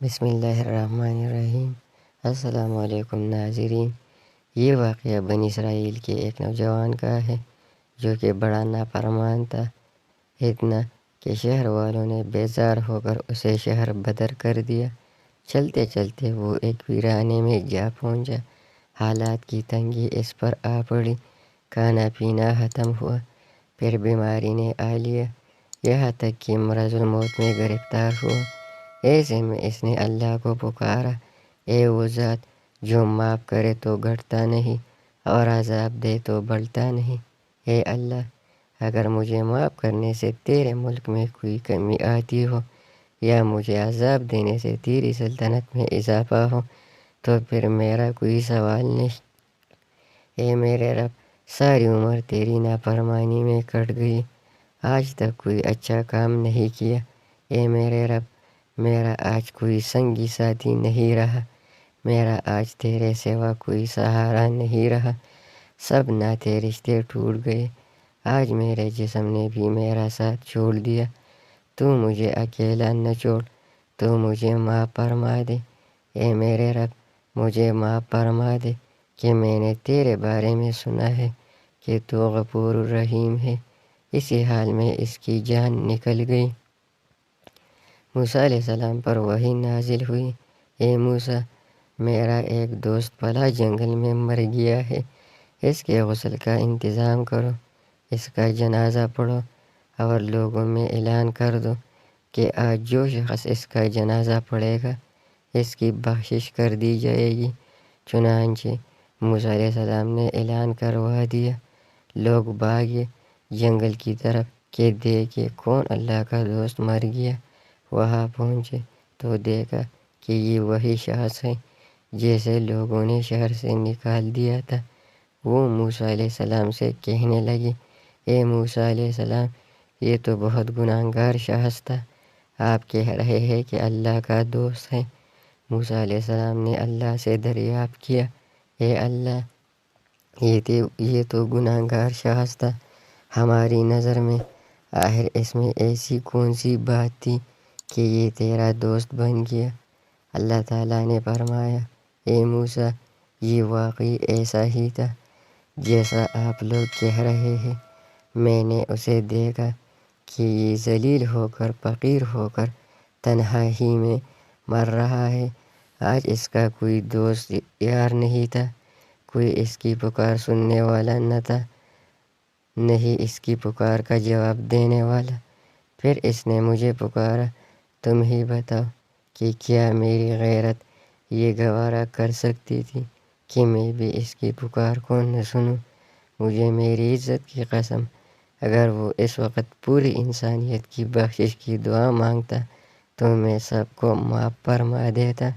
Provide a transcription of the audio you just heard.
بسم اللہ الرحمن الرحیم۔ السلام علیکم ناظرین۔ یہ واقعہ بنی اسرائیل کے ایک نوجوان کا ہے جو کہ بڑا نافرمان تھا، اتنا کہ شہر والوں نے بیزار ہو کر اسے شہر بدر کر دیا۔ چلتے چلتے وہ ایک ویرانے میں جا پہنچا۔ حالات کی تنگی اس پر آ پڑی، کھانا پینا ختم ہوا، پھر بیماری نے آ لیا، یہاں تک کہ مرض الموت میں گرفتار ہوا۔ ایسے میں اس نے اللہ کو پکارا، اے وہ ذات جو معاف کرے تو گھٹتا نہیں اور عذاب دے تو بڑھتا نہیں۔ اے اللہ، اگر مجھے معاف کرنے سے تیرے ملک میں کوئی کمی آتی ہو یا مجھے عذاب دینے سے تیری سلطنت میں اضافہ ہو تو پھر میرا کوئی سوال نہیں۔ اے میرے رب، ساری عمر تیری نافرمانی میں کٹ گئی، آج تک کوئی اچھا کام نہیں کیا۔ اے میرے رب، میرا آج کوئی سنگی ساتھی نہیں رہا، میرا آج تیرے سوا کوئی سہارا نہیں رہا، سب ناطے رشتے ٹوٹ گئے، آج میرے جسم نے بھی میرا ساتھ چھوڑ دیا۔ تو مجھے اکیلا نہ چھوڑ، تو مجھے معاف فرما دے۔ اے میرے رب، مجھے معاف فرما دے کہ میں نے تیرے بارے میں سنا ہے کہ تو غفور الرحیم ہے۔ اسی حال میں اس کی جان نکل گئی۔ موسیٰ علیہ السلام پر وحی نازل ہوئی، اے موسیٰ، میرا ایک دوست فلاں جنگل میں مر گیا ہے، اس کے غسل کا انتظام کرو، اس کا جنازہ پڑھو اور لوگوں میں اعلان کر دو کہ آج جو شخص اس کا جنازہ پڑھے گا اس کی بخشش کر دی جائے گی۔ چنانچہ موسیٰ علیہ السلام نے اعلان کروا دیا، لوگ بھاگے جنگل کی طرف کہ دیکھے کون اللہ کا دوست مر گیا۔ وہاں پہنچے تو دیکھا کہ یہ وہی شخص ہے جیسے لوگوں نے شہر سے نکال دیا تھا۔ وہ موسیٰ علیہ السلام سے کہنے لگے، اے موسیٰ علیہ السلام، یہ تو بہت گناہگار شخص تھا، آپ کہہ رہے ہیں کہ اللہ کا دوست ہے۔ موسیٰ علیہ السلام نے اللہ سے دریافت کیا، اے اللہ، یہ تو گناہگار شخص تھا ہماری نظر میں، آخر اس میں ایسی کون سی بات تھی کہ یہ تیرا دوست بن گیا؟ اللہ تعالیٰ نے فرمایا، اے موسیٰ، یہ واقعی ایسا ہی تھا جیسا آپ لوگ کہہ رہے ہیں۔ میں نے اسے دیکھا کہ یہ ذلیل ہو کر، فقیر ہو کر تنہا ہی میں مر رہا ہے، آج اس کا کوئی دوست یار نہیں تھا، کوئی اس کی پکار سننے والا نہ تھا، نہیں اس کی پکار کا جواب دینے والا۔ پھر اس نے مجھے پکارا، تم ہی بتاؤ کہ کیا میری غیرت یہ گوارا کر سکتی تھی کہ میں بھی اس کی پکار کو نہ سنوں؟ مجھے میری عزت کی قسم، اگر وہ اس وقت پوری انسانیت کی بخشش کی دعا مانگتا تو میں سب کو معاف فرما دیتا۔